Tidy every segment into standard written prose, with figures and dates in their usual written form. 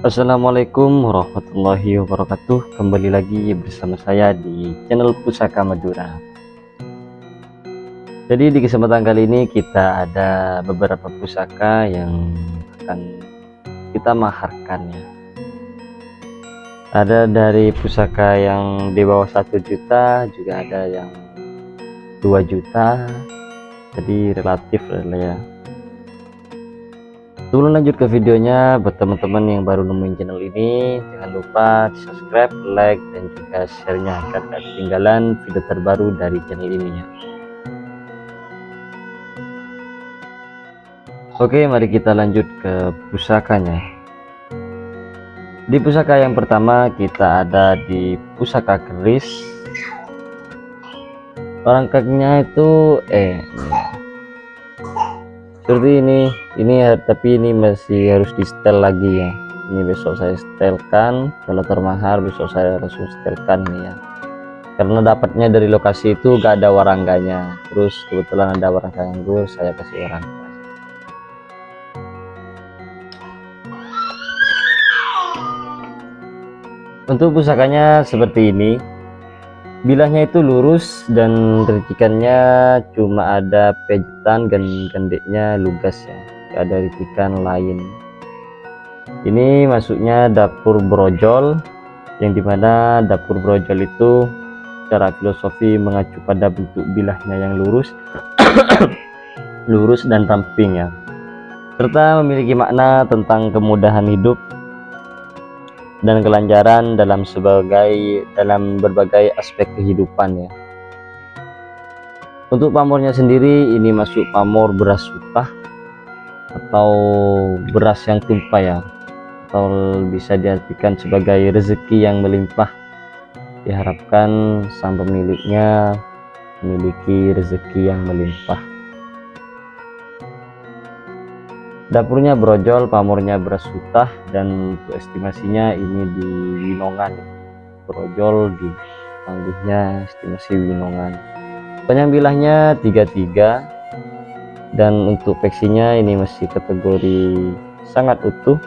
Assalamualaikum warahmatullahi wabarakatuh. Kembali lagi bersama saya di channel Pusaka Madura. Jadi di kesempatan kali ini kita ada beberapa pusaka yang akan kita maharkan ya. Ada dari pusaka yang di bawah 1 juta, juga ada yang 2 juta. Jadi relatif lah ya. Sebelum lanjut ke videonya, buat teman-teman yang baru nemuin channel ini, jangan lupa di subscribe, like, dan juga share-nya agar tidak ketinggalan video terbaru dari channel ini ya. Oke, mari kita lanjut ke pusakanya. Di pusaka yang pertama kita ada di pusaka keris. Orangkaknya itu seperti ini ya, tapi ini masih harus di setel lagi ya. Ini besok saya setelkan, kalau termahar besok saya langsung setelkan ini ya, karena dapatnya dari lokasi itu gak ada warangganya. Terus kebetulan ada warangga anggur, saya kasih warangga. Untuk pusakanya seperti ini, bilahnya itu lurus dan ricikannya cuma ada pejetan, dan gendeknya lugas ya, gak ada ricikan lain. Ini masuknya dapur brojol, yang dimana dapur brojol itu secara filosofi mengacu pada bentuk bilahnya yang lurus lurus dan ramping ya, serta memiliki makna tentang kemudahan hidup dan kelancaran dalam berbagai aspek kehidupan ya. Untuk pamornya sendiri, ini masuk pamor beras sutah atau beras yang tumpah ya, atau bisa diartikan sebagai rezeki yang melimpah. Diharapkan sang pemiliknya memiliki rezeki yang melimpah. Dapurnya brojol, pamornya beras sutah, dan untuk estimasinya ini di Winongan. Brojol di tangguhnya estimasi Winongan. Panjang bilahnya 33, dan untuk peksinya ini masih kategori sangat utuh.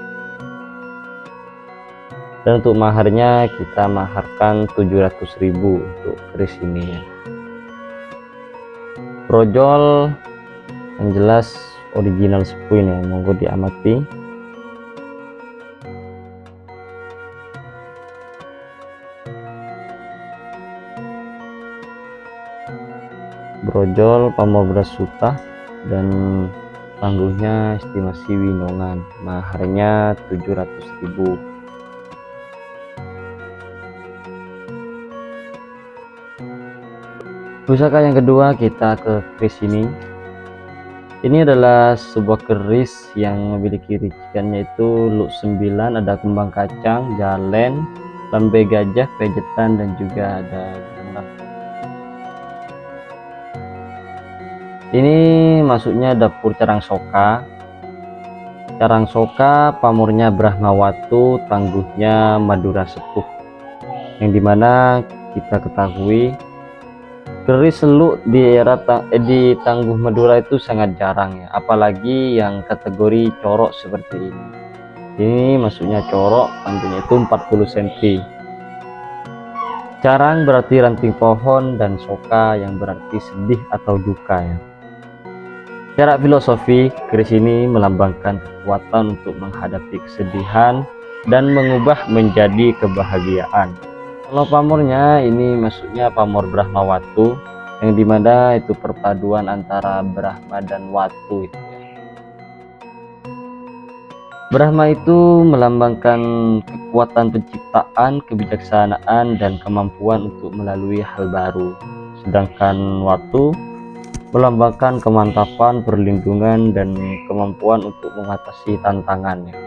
Dan untuk maharnya kita maharkan 700.000 untuk keris ini ya. Brojol yang jelas original sepuin ya, monggo diamati. Brojol pamor beras sutah dan tangguhnya estimasi Winongan, maharnya 700.000. Pusaka yang kedua kita ke keris ini. Ini adalah sebuah keris yang memiliki ricikannya itu luk 9, ada kembang kacang, jalen, lambe gajah, pejetan, dan juga ada genang. Ini masuknya dapur Carang Soka. Carang Soka, pamornya Brahmawatu, tangguhnya Madura Sepuh. Yang dimana kita ketahui keris seluk di Tangguh Madura itu sangat jarang ya, apalagi yang kategori corok seperti ini. Ini masuknya corok, panjangnya itu 40 cm. Carang berarti ranting pohon, dan soka yang berarti sedih atau duka ya. Secara filosofi, keris ini melambangkan kekuatan untuk menghadapi kesedihan dan mengubah menjadi kebahagiaan. Kalau pamornya ini masuknya pamor Brahmawatu, yang dimana itu perpaduan antara Brahma dan Watu itu ya. Brahma itu melambangkan kekuatan penciptaan, kebijaksanaan, dan kemampuan untuk melalui hal baru. Sedangkan Watu melambangkan kemantapan, perlindungan, dan kemampuan untuk mengatasi tantangannya.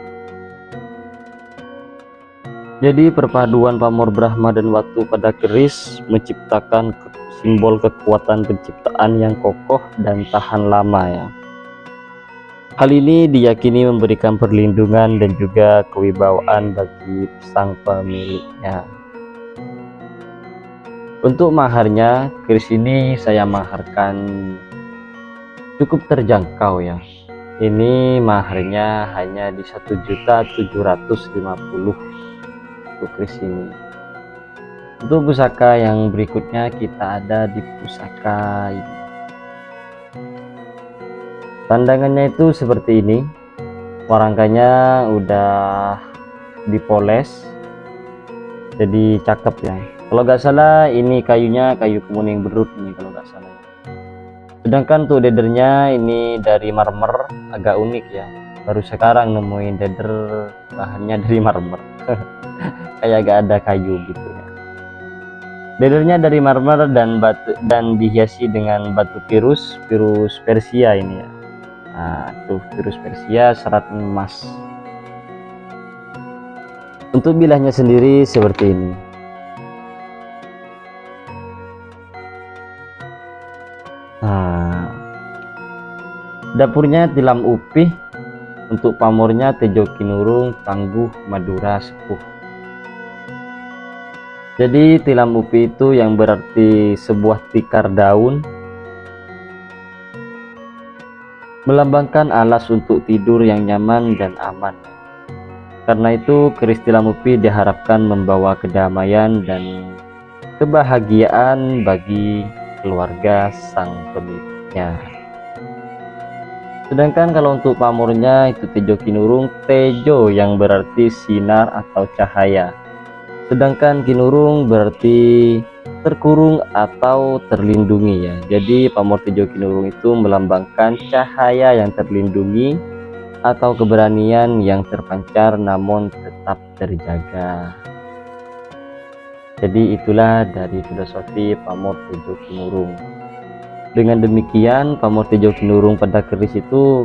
Jadi perpaduan pamor Brahma dan Watu pada keris menciptakan simbol kekuatan penciptaan yang kokoh dan tahan lama ya. Hal ini diyakini memberikan perlindungan dan juga kewibawaan bagi sang pemiliknya. Untuk maharnya, keris ini saya maharkan cukup terjangkau ya, Ini maharnya hanya di 1.750.000 untuk keris ini. Untuk pusaka yang berikutnya kita ada di pusaka ini. Tandangannya itu seperti ini. Warangkanya udah dipoles, jadi cakep ya. Kalau nggak salah ini kayunya kayu kemuning berut ini kalau nggak salah. Sedangkan untuk dedernya ini dari marmer, agak unik ya. Baru sekarang nemuin deder bahannya dari marmer. Kayak gak ada kayu gitu ya. Dedernya dari marmer dan batu, dan dihiasi dengan batu virus Persia ini ya. Nah, tuh virus Persia serat emas. Untuk bilahnya sendiri seperti ini. Nah, dapurnya tilam upih, untuk pamornya tejo kinurung tangguh Madura sepuh. Jadi tilam upih itu yang berarti sebuah tikar daun, melambangkan alas untuk tidur yang nyaman dan aman. Karena itu keris tilam upih diharapkan membawa kedamaian dan kebahagiaan bagi keluarga sang pemiliknya. Sedangkan kalau untuk pamornya itu tejo kinurung, tejo yang berarti sinar atau cahaya. Sedangkan kinurung berarti terkurung atau terlindungi ya. Jadi pamor tejo kinurung itu melambangkan cahaya yang terlindungi atau keberanian yang terpancar namun tetap terjaga. Jadi itulah dari filosofi pamor tejo kinurung. Dengan demikian pamor tejo kinurung pada keris itu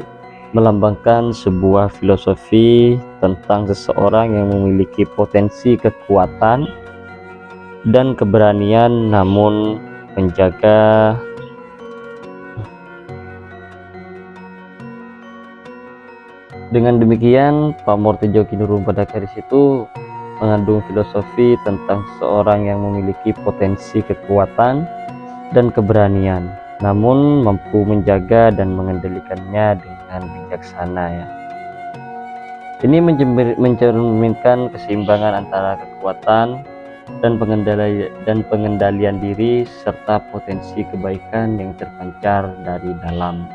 melambangkan sebuah filosofi tentang seseorang yang memiliki potensi kekuatan dan keberanian namun menjaga Dengan demikian, pamor tejo kinurung pada keris itu mengandung filosofi tentang seorang yang memiliki potensi kekuatan dan keberanian, namun mampu menjaga dan mengendalikannya dengan bijaksana ya. Ini mencerminkan keseimbangan antara kekuatan dan pengendalian diri serta potensi kebaikan yang terpancar dari dalam.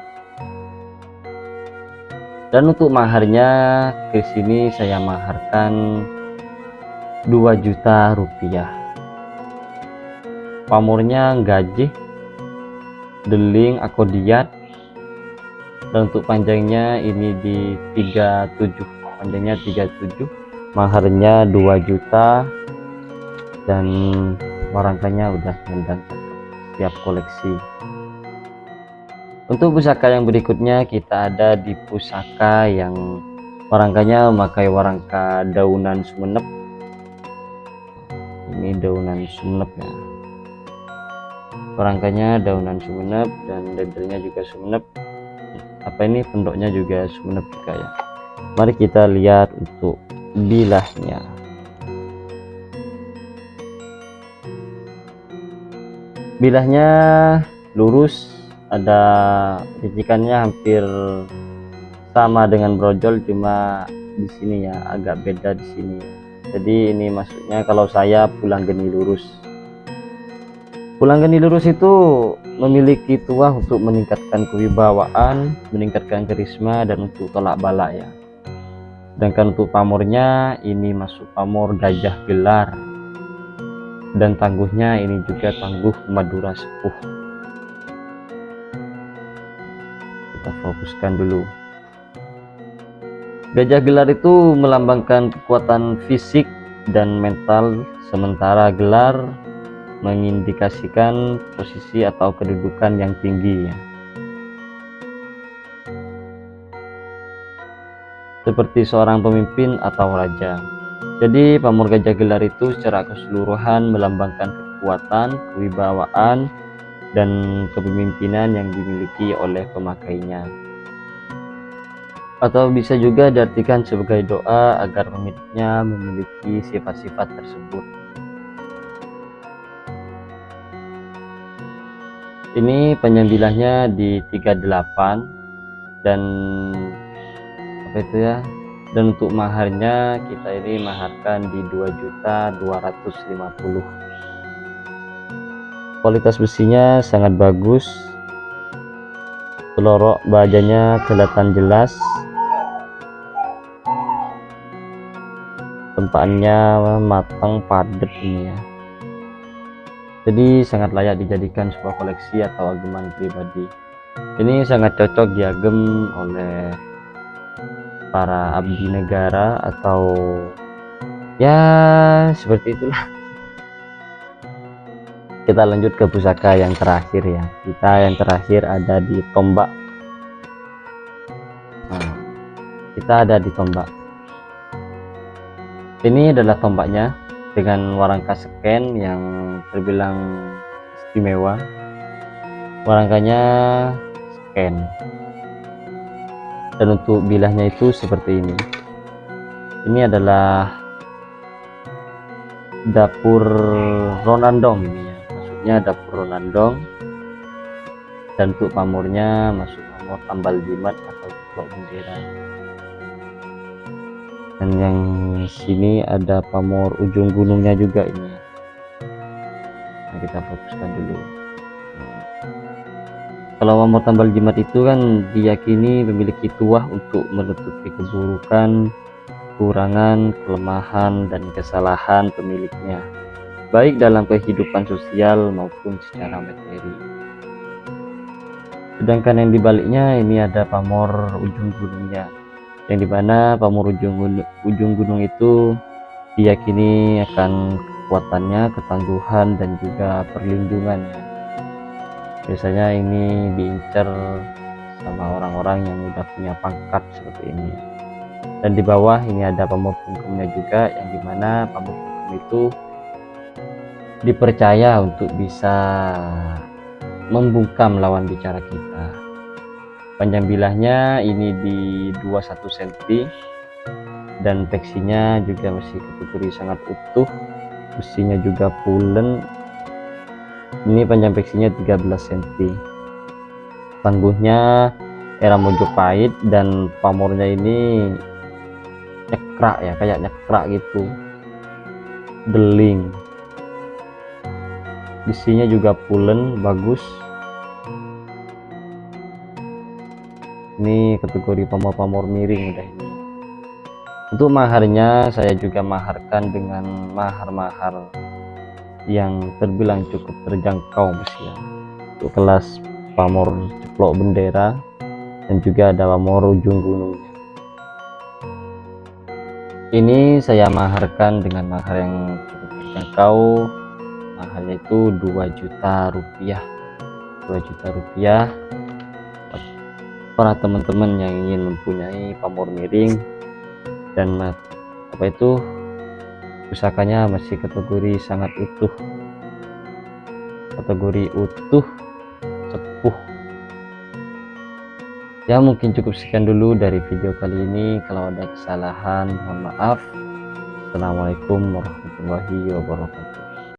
Dan untuk maharnya keris ini saya maharkan 2 juta rupiah. Pamornya gajih, deling, akodiat, dan untuk panjangnya ini di 37, panjangnya 37, maharnya 2 juta, dan warangkanya udah mendang siap koleksi. Untuk pusaka yang berikutnya kita ada di pusaka yang warangkanya memakai warangka daunan sumenep. Ini daunan sumenep ya. Warangkanya daunan sumenep dan ledernya juga sumenep. Apa ini pendoknya juga sumenep juga ya. Mari kita lihat untuk bilahnya. Bilahnya lurus, ada ricikannya hampir sama dengan brojol, cuma di sini ya agak beda di sini. Jadi ini maksudnya kalau saya pulang geni lurus. Pulang geni lurus itu memiliki tuah untuk meningkatkan kewibawaan, meningkatkan karisma dan untuk tolak bala ya. Sedangkan untuk pamornya ini masuk pamor gajah gelar, dan tangguhnya ini juga tangguh Madura sepuh. Kita fokuskan dulu. Gajah gelar itu melambangkan kekuatan fisik dan mental, sementara gelar mengindikasikan posisi atau kedudukan yang tinggi ya. Seperti seorang pemimpin atau raja. Jadi pamor gajah gelar itu secara keseluruhan melambangkan kekuatan, kewibawaan, dan kepemimpinan yang dimiliki oleh pemakainya. Atau bisa juga diartikan sebagai doa agar pemiliknya memiliki sifat-sifat tersebut. Ini panjang bilahnya di 38, Dan apa itu ya, dan untuk maharnya kita ini maharkan di 2.250.000. Kualitas besinya sangat bagus, pelorok bajanya kelihatan jelas, tempaannya matang padat ini ya, jadi sangat layak dijadikan sebuah koleksi atau ageman pribadi. Ini sangat cocok diagem oleh para abdi negara atau ya seperti itulah. Kita lanjut ke pusaka yang terakhir ya. Yang terakhir ada di tombak. Nah, kita ada di tombak. Ini adalah tombaknya dengan warangka seken yang terbilang istimewa. Warangkanya sken, dan untuk bilahnya itu seperti ini. Ini adalah dapur Ronandong ini ya, maksudnya dapur Ronandong. Dan untuk pamornya masuk pamor tambal jimat atau ceplok bendera. Dan yang sini ada pamor ujung gunungnya juga ini. Nah, kita fokuskan dulu. Kalau pamor tambal jimat itu kan diyakini memiliki tuah untuk menutupi keburukan, kekurangan, kelemahan, dan kesalahan pemiliknya, baik dalam kehidupan sosial maupun secara materi. Sedangkan yang dibaliknya ini ada pamor ujung gunungnya, yang dimana pamor ujung gunung itu diyakini akan kekuatannya, ketangguhan, dan juga perlindungannya. Biasanya ini diincar sama orang-orang yang udah punya pangkat seperti ini. Dan di bawah ini ada pamor pungkumnya juga, yang dimana pamor pungkum itu dipercaya untuk bisa membungkam lawan bicara kita. Panjang bilahnya ini di 21 cm, dan peksinya juga masih kategori sangat utuh, besinya juga pulen. Ini panjang peksinya 13 cm, tangguhnya era Mojopahit, dan pamornya ini nyekrak ya, kayak nyekrak gitu, deling. Besinya juga pulen, bagus. Ini kategori pamor-pamor miring udah ini. Untuk maharnya saya juga maharkan dengan mahar-mahar yang terbilang cukup terjangkau ya. Untuk kelas pamor ceplok bendera, dan juga ada pamor ujung gunungnya. Ini saya maharkan dengan mahar yang cukup terjangkau. Maharnya itu 2 juta rupiah. 2 juta rupiah. Para teman-teman yang ingin mempunyai pamor miring dan apa itu pusakanya masih kategori sangat utuh, kategori utuh, sepuh ya. Mungkin cukup sekian dulu dari video kali ini. Kalau ada kesalahan mohon maaf. Assalamualaikum warahmatullahi wabarakatuh.